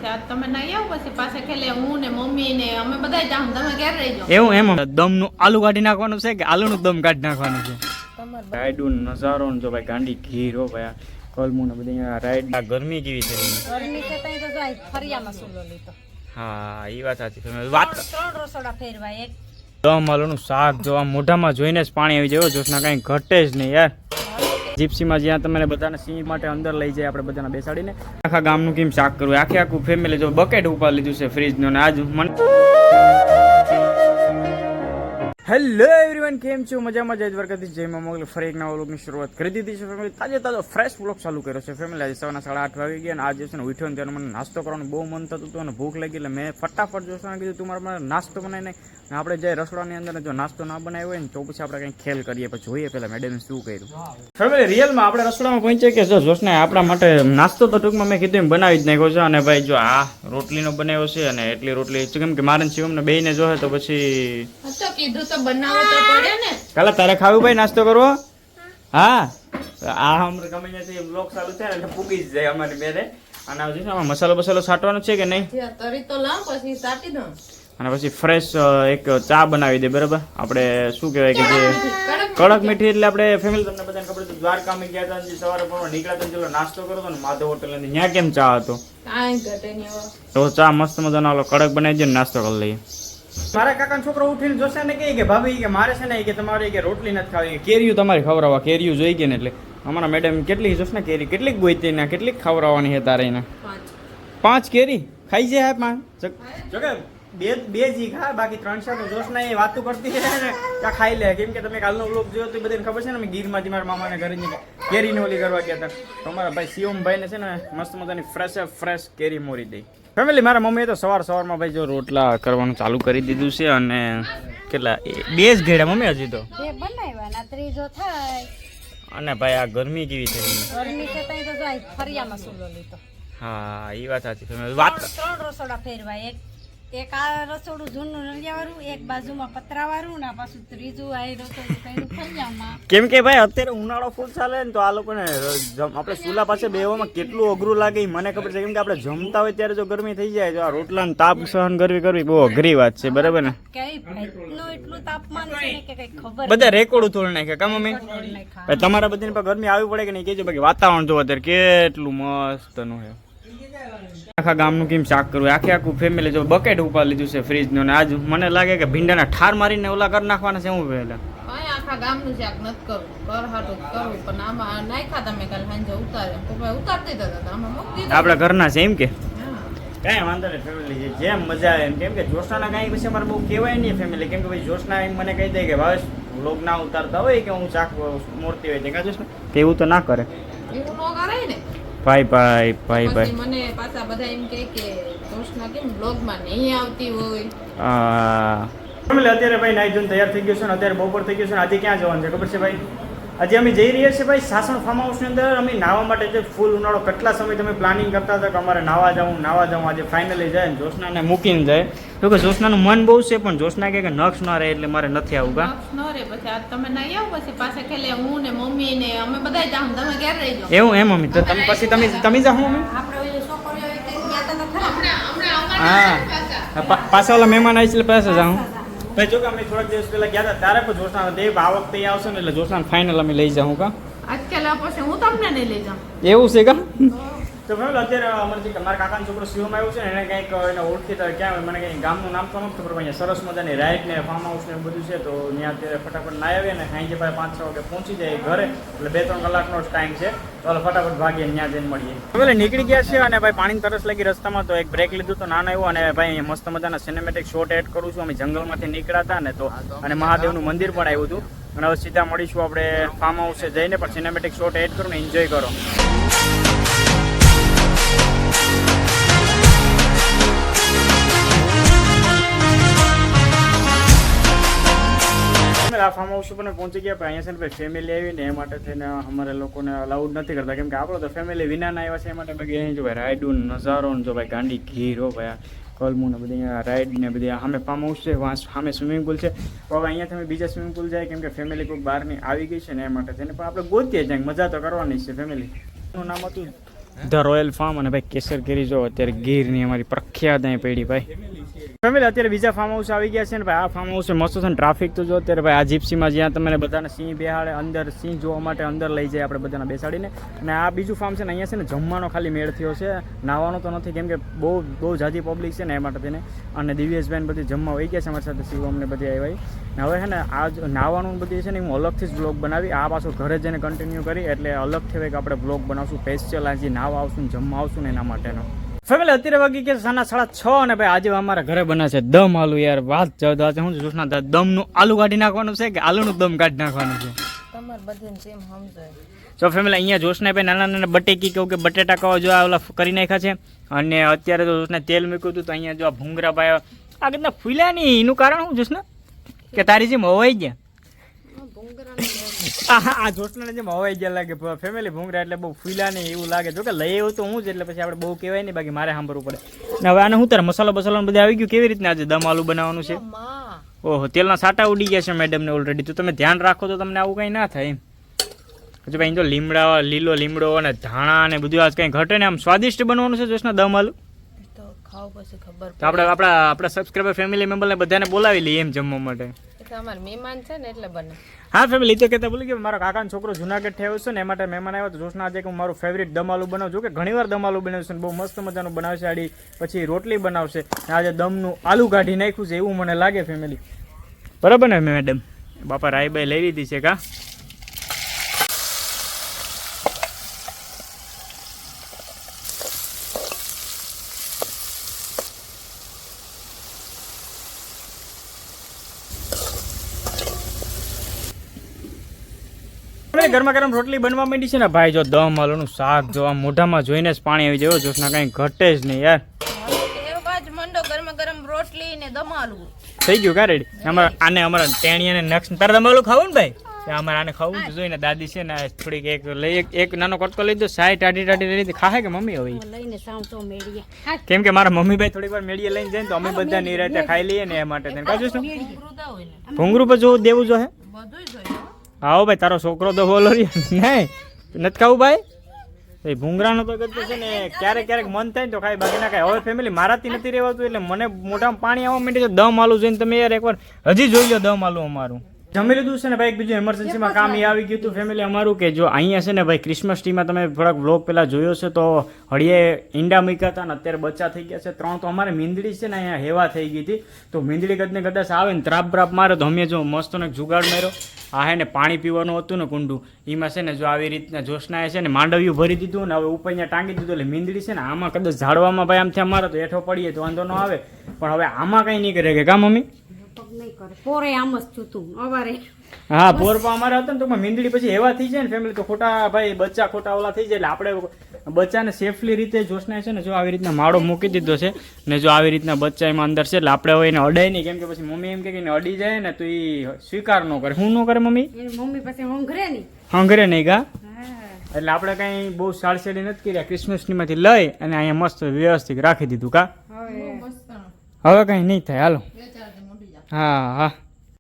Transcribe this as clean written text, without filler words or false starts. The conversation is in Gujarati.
પછી આજ તમે નહીં આવો પછી પાછા ખેલે હું ને મમ્મી ને અમે બધા જામ તમે ઘેર રહેજો એવું એમ દમનું આલુ કાઢી નાખવાનું છે કે આલુનું દમ કાઢી નાખવાનું છે રાઈડું નજારો જો ભાઈ ગાંડી ઘીર હો ભાઈ કલમું ને બધી રાઈડ ગરમી કેવી છે ગરમી છે તઈ તો જાય ફરિયામાં સુલો લીધો હા એ વાત સાચી તમે વાત ત્રણ રસોડા ફેરવાય એક દમ આલુનું શાક જો આમ મોઢામાં જોઈને જ પાણી આવી જાય જોશના કાંઈ ઘટે જ નહીં યાર જીપ્સીમાં જ્યાં તમને બધાને સિંહ માટે અંદર લઈ જાય આપણે બધાને બેસાડીને આખા ગામનું કેમ શાક કરવું આખે આખું ફેમિલી જો બકેટ ઉપર લીધું છે ફ્રીજનું ને આજ મને હેલો એવરીવન કેમ છો મજામાં જય દ્વારકાથી જય માં મોગલ ફરી એક નવા વ્લોગની શરૂઆત કરી દીધી છે ફેમિલી તાજો ફ્રેશ વ્લોગ ચાલુ કર્યો છે ફેમિલી આજે સવારના 8:30 વાગી ગયા અને આજે છે ને ઉઠ્યો ને ત્યારે મને નાસ્તો કરવાનું બહુ મન થતું હતું અને ભૂખ લાગી એટલે મેં ફટાફટ જોશોને કીધું તું મારા નાસ્તો બનાવીને આપણે જે રસોડાની અંદર જો નાસ્તો ના બનાવ્યો હોય ને તો પછી આપણે કંઈક ખેલ કરીએ પછી જોઈએ પેલા મેડમે શું કર્યું ફેમિલી રિયલમાં આપણે રસોડામાં પહોંચીએ કે જો જોશને આપણા માટે નાસ્તો તો ટૂંકમાં મેં કીધું એમ બનાવી જ નાખ્યો છે અને ભાઈ જો આ રોટલીનો બનાવ્યો છે અને એટલી રોટલી કેમ કે મારે શિવમને બેયને જોહે તો પછી તો કીધું તો બનાવો તો પડે ને કાલા તારે ખાવું ભાઈ નાસ્તો કરવો હા આ હમણાં ગમે ત્યાંથી બ્લોગ ચાલુ થાય એટલે પૂગી જ જાય અમારી બેરે અને હજી આમાં મસાલો બસાલો છાંટવાનો છે કે નહીં તરી તો લાવ પછી સાટી દો અને પછી ફ્રેશ એક ચા બનાવી દે બરાબર આપણે શું કહેવાય કે જે કડક મીઠી એટલે આપણે ફેમિલી તમને બધાને ખબર છે દ્વારકામાં ગયા હતા જે સવારે પણ નીકળ્યા હતા ચલો નાસ્તો કરો તો ને માધવ હોટલ ની ત્યાં કેમ ચા હતો કાંઈ ઘટે નહીં તો ચા મસ્ત મજાનો કડક બનાવી દે નાસ્તો કરી લઈએ મારા કાકા છોકરો ઉઠીને જોશે ને કે ભાભી કે મારે છે ને કે તમારે કે રોટલી નથી ખાવી કેરીયું તમારી ખવડાવવા કેરીયું જોઈ ગયા ને એટલે અમારા મેડમ કેટલી જોશે ને કેરી કેટલીક ગોઈતી ને કેટલીક ખવડાવવાની છે તારે એને 5 કેરી ખાઈ જાય 5 જોકે બે જી ખા બાકી 300 તો જોશ ના એ વાતો કરતી છે ને ત્યાં ખાઈ લે કેમ કે તમે કાલનો વ્લોગ જોયો તો બધાને ખબર છે ને અમે ગીરમાંથી મારા મામાને ઘરે કેરીને ઓલી કરવા ગયા હતા તો અમારા ભાઈ શિવમભાઈ ને છે ને મસ્ત મજાની ફ્રેશ કેરી મોરી દઈ ફેમિલી મારા મમ્મીએ તો સવારમાં ભાઈ જો રોટલા કરવાનું ચાલુ કરી દીધું છે અને કેટલા 2 જ ઘેડા મમ્મી હજી તો બે બનાવ્યા ત્રીજો થાય અને ભાઈ આ ગરમી કેવી છે ગરમી છે તઈ તો જાય ફરિયામાં સુલો લીધો હા એ વાત સાચી ફેમિલી વાત ત્રણ રસોડા ફેરવાય એક આ રસોડું જૂનું નળિયાવાળું એક બાજુમાં પતરાવાળું ને પાછું ત્રીજું આ રસોડું કઈ ફરિયામાં કેમ કે ભાઈ અત્યારે ઉનાળો ફૂલ ચાલે ને તો આ લોકોને આપણે ચૂલા પાસે બેવામાં કેટલું અઘરું લાગે મને ખબર છે કેમ કે આપણે જમતા હોય ત્યારે જો ગરમી થઈ જાય તો આ રોટલા ને તાપ સહન કરવી બહુ અઘરી વાત છે બરાબર ને એટલું તાપમાન છે ને કે કઈ ખબર બધા રેકોર્ડ તોડી નાખ્યા કા મમ્મી ભાઈ તમારા બધાની પર ગરમી આવી પડે કે નહીં કેજો બાકી વાતાવરણ જો અત્યારે કેટલું મસ્ત નું છે આખા ગામનું કેમ શાક કરવું આખે આખું ફેમિલી જો બકેટ ઉપર લીધું છે ફ્રીજનું ને આજ મને લાગે કે ભીંડાના ઠાર મારીને ઓલા કરી નાખવાના છે હું પહેલા કાંઈ આખા ગામનું શાક નથી કરવું ઘર હાટું કરવું પણ આમાં નાખ્યા તમે કાલે સાંજે ઉતારે ઉતારતી હતા આમાં મૂકી આપણા ઘરના છે એમ કે કાંઈ વાંધો નહીં ફેમિલી જેમ મજા આવે એમ કેમ કે જોશનાના કાંઈ પછી અમારે બહુ કહેવાય નહીં ફેમિલી કેમ કે ભાઈ જોશના એમ મને કહી દે કે ભાવેશ વ્લોગ ના ઉતારતા હોય કે હું શાક મૂર્તિ હોય તે જોશના કે એવું તો ના કરે એવું ન કરાય ને ભાઈ મને પાછા બધા એમ કે જોશના કેમ બ્લોગમાં નહીં આવતી હોય અત્યારે ભાઈ નાઈ ધોઈને તૈયાર થઈ ગયો છે ને અત્યારે બપોર થઈ ગયો છે ને આજે ક્યાં જવાનું છે ખબર છે ભાઈ આજે અમે જઈ રહ્યા છીએ ભાઈ સાસણ ફાર્મ હાઉસની અંદર અમે નાહવા માટે જે ફૂલ ઉનાળો કેટલા સમય તમે પ્લાનિંગ કરતા હતા કે અમારે નાવા જાઉં આજે ફાઇનલી જાય ને જોશનાને મૂકીને જાય તો કે જોશનાનું મન બહુ છે પણ જોશના કે નક્ષ ના રહે એટલે મારે નથી આવું કા ન રે પછી આજ તમે નહીં આવો પછી પાછા ખેલે હું ને મમ્મી ને અમે બધા જામ તમે ઘેર રહેજો એવું એમ મમ્મી તો તમે પછી તમે જાઓ મમ્મી આપણે છોકરીઓ ગયા હતા ખરા હા પાછા ઓલા મહેમાન આવી છે એટલે પાછા જાઉં ભાઈ જો કે અમે થોડાક દિવસ પહેલા ગયા હતા ત્યારે પણ જોશના દેવ આ વખતે આવશે ને એટલે જોશના ફાઇનલ અમે લઈ જાઉં કા આજકાલ પછી હું તમને નહીં લઈ જાઉં એવું છે કા તો ભાઈ અત્યારે અમારે મારા કાકાનો છોકરો શિવમ આવ્યો છે ને એને કંઈક એને ઓળખી તો ક્યાં મને કંઈ ગામનું નામ તો નથી ખબર અહીંયા સરસ મજાની રાઈડ ને ફાર્મ હાઉસ ને બધું છે તો ત્યાં અત્યારે ફટાફટ ના આવીએ ને સાંજે ભાઈ 5-6 વાગે પહોંચી જાય ઘરે એટલે 2-3 કલાકનો જ ટાઈમ છે તો ફટાફટ ભાગીએ ત્યાં જઈને મળીએ એટલે નીકળી ગયા છે અને ભાઈ પાણી તરસ લાગી રસ્તામાં તો એક બ્રેક લીધું તો નાના આવ્યો અને ભાઈ અહીંયા મસ્ત મજાના સિનેમેટિક શોટ એડ કરું છું અમે જંગલમાંથી નીકળ્યા હતા ને તો અને મહાદેવનું મંદિર પણ આવ્યું હતું અને હવે સીધા મળીશું આપણે ફાર્મ હાઉસે જઈને પણ સિનેમેટિક શોટ એડ કરું ને એન્જોય કરો આ ફાર્મ હાઉસ ઉપર પહોંચી ગયા પણ અહીંયા છે ને ભાઈ ફેમિલી આવી ને એ માટે થઈને અમારે લોકોને અલાઉડ નથી કરતા કેમ કે આપણો તો ફેમિલી વિનાના આવ્યા છે એ માટે બાકી અહીં જો ભાઈ રાઈડું નજારો ને જો ભાઈ ગાંડી ઘીર હો ભાઈ કલમું ને બધી રાઈડ ને બધી સામે ફાર્મ હાઉસ છે સામે સ્વિમિંગ પુલ છે તો હવે અહીંયાથી અમે બીજા સ્વિમિંગ પુલ જાય કેમ કે ફેમિલી કોઈ બહારની આવી ગઈ છે ને એ માટે થઈને પણ આપણે ગોતીએ જાય મજા તો કરવાની છે ફેમિલી એનું નામ હતું ધ રોયલ ફાર્મ. અને ભાઈ કેસર કેરી જો અત્યારે ગીરની અમારી પ્રખ્યાત અહીં પડી ભાઈ. ફેમિલી અત્યારે બીજા ફાર્મ હાઉસ આવી ગયા છે ને ભાઈ. આ ફાર્મ હાઉસ મસ્ત છે ને ટ્રાફિક તો જો અત્યારે ભાઈ. આ જીપ્સીમાં જ્યાં તમને બધાને સિંહ બેહાડે, અંદર સિંહ જોવા માટે અંદર લઈ જાય આપણે બધાને બેસાડીને. અને આ બીજું ફાર્મ છે ને અહીંયા છે ને જમવાનો ખાલી મેળ થયો છે, નાવાનો તો નથી કેમ કે બહુ જાજી પબ્લિક છે ને એ માટે તેને. અને દિવ્યેશભાઈ બધી જમવા વહી ગયા છે અમારી સાથે, શિવમ ને બધી આવી. હવે છે ને આ નાવાનું બધી છે ને હું અલગથી જ બ્લોગ બનાવી. આ પાછું ઘરે જઈને કન્ટિન્યુ કરી એટલે અલગથી હોય કે આપણે બ્લોગ બનાવશું સ્પેશિયલ આજે નાવા આવશું ને જમવા આવશું ને એના માટેનો. ફેમિલી અત્યારે વાગી ગયા 6:30 અને ભાઈ આજે અમારા ઘરે બને છે દમ આલુ. યાર વાત જવા હું જોશના દમનું આલુ કાઢી નાખવાનું છે કે આલુનું દમ કાઢી નાખવાનું છે તમારે બધાને સેમ સમજાય. તો ફેમિલી અહીંયા જોશના ભાઈ નાના નાના બટેકી કહું કે બટેટા કવા જો ઓલા કરી નાખ્યા છે. અને અત્યારે તો જોશના તેલ મૂક્યું હતું તો અહીંયા જો આ ભૂંગરા ભાઈ આ કેટલા ફૂલ્યા નહીં એનું કારણ શું જોશના કે તારી જેમ હવાઈ ગયા આ જોશના જેમ હવાઈ ગયા લાગે ફેમિલી. ભૂંગરા એટલે બહુ ફૂલ્યા નહીં એવું લાગે. જો કે લઈ આવ્યું તો હું જ એટલે પછી આપણે બહુ કહેવાય નહીં, બાકી મારે સાંભળવું પડે. ને હવે આને શું તારે મસાલો બસાલો બધું આવી ગયું કેવી રીતના આજે દમ આલુ બનાવવાનું છે? ઓહો તેલના સાટા ઉડી ગયા છે મેડમને ઓલરેડી. તો તમે ધ્યાન રાખો તો તમને આવું કંઈ ના થાય એમ. પછી ભાઈ તો લીમડા લીલો લીમડો અને ધાણા અને બધું આજ કંઈ ઘટે ને આમ સ્વાદિષ્ટ બનવાનું છે જોશના દમ આલુ. ખાવ પછી ખબર તો આપણા સબસ્ક્રાઈબર ફેમિલી મેમ્બરને બધાને બોલાવી લઈએ એમ જમવા માટે. અમારા મહેમાન છે ને એટલે બને. હા ફેમિલી તો કહેતા બોલી કે મારો કાકાનો છોકરો જુનાગઢ થયો છે ને એ માટે મહેમાન આવ્યો તો જોશના આજે કે હું મારું ફેવરિટ દમ આલુ બનાવું છું કે ઘણીવાર દમ આલુ બનાવ્યું છે ને બહુ મસ્ત મજાનું બનાવશે. આડી પછી રોટલી બનાવશે. આજે દમનું આલુ કાઢી નાખ્યું છે એવું મને લાગે ફેમિલી. બરાબર ને મેડમ? બાપા રાયબાઈ લઈ લીધી છે કા? ગરમા ગરમ રોટલી બનવા માંડી છે ને ભાઈ. જો દમ આલુનું શાક જો આમ મોઢામાં જોઈને જ પાણી આવી જાય જોશના, કઈ ઘટે જ નહીં યાર. ગરમા ગરમ રોટલી ને દમ આલુ થઈ ગયું કા રેડી? અમારા ટેણીયાને નક્ષ તારે દમ આલુ ખાવું ને ભાઈ? અમારે આને ખાવું જ જોઈએ ને. દાદી છે ને થોડીક એક નાનો કટકો લઈ દો, સાય ટાઢી લઈ ખાહે કે મમ્મી હવે લઈને સાવતો મેળીએ. કેમ કે મારા મમ્મી ભાઈ થોડીક વાર મેળીએ લઈને જાય ને તો અમે બધા નિરાતે ખાઈ લઈએ ને એ માટે કાજુ શું ભૂંગરું પર જોવું દેવું જો હે બધું જોઈએ. આવો ભાઈ તારો છોકરો તો બોલો નહીં નથી ખાવું ભાઈ. એ ભૂંગરાનો તો ગતો છે ને ક્યારેક મન થાય ને તો ખાઈ, બાકી ના ખાય. હવે ફેમિલી મારાથી નથી રહેવાતું એટલે મને મોઢામાં પાણી આવવા માંડે છે. દમ આલુ જોઈને તમે યાર એકવાર હજી જોઈ લો દમ આલુ અમારું. જમી લીધું છે ને ભાઈ. એક બીજું એમરજન્સીમાં કામ આવી ગયું હતું ફેમિલી અમારું કે જો અહીંયા છે ને ભાઈ ક્રિસમસ ટ્રીમાં તમે થોડાક વ્લોગ પહેલાં જોયો છે તો હળીએ ઈંડા મૂક્યા હતા ને અત્યારે બચ્ચા થઈ ગયા છે 3. તો અમારે મીંદડી છે ને અહીંયા હેવા થઈ ગઈ હતી તો મીંદડી કદાચ આવે ને ત્રાપ બ્રાપ મારે તો અમે જો મસ્તનો એક જુગાડ માર્યો. આ હે ને પાણી પીવાનું હતું ને કુંડું એમાં છે ને જો આવી રીતના જોશનાએ છે ને માંડવ્યું ભરી દીધું ને હવે ઉપર અહીંયા ટાંગી દીધું એટલે મીંદડી છે ને આમાં કદાચ ઝાડવામાં ભાઈ આમથી અમારે તો હેઠો પડીએ તો વાંધો ન આવે, પણ હવે આમાં કંઈ નહીં કરે કે કા મમ્મી? પોરે આમ જ થયું તું અવારે. હા પોર પણ અમારે હતા ને તો મીંદડી પછી એવા થઈ જાય ને ફેમિલી તો ખોટા ભાઈ બચ્ચા ખોટા ઓલા થઈ જાય એટલે આપણે બચ્ચાને સેફલી રીતે જોશના છે ને જો આવી રીતના માળો મૂકી દીધો છે ને જો આવી રીતના બચ્ચા એમાં અંદર છે એટલે આપણે હવે એને અડાય નહીં કેમ કે પછી મમ્મી એમ કે અડી જાય ને તો એ સ્વીકાર ન કરે. શું ન કરે મમ્મી? મમ્મી પછી હંઘરે નહીં હંઘરે નહીં કા? એટલે આપણે કઈ બહુ સાડસેડી નથી કર્યા. ક્રિસમસની માંથી લઈ અને અહીંયા મસ્ત વ્યવસ્થિત રાખી દીધું કા? હવે કઈ નહીં થાય હાલો. હા હા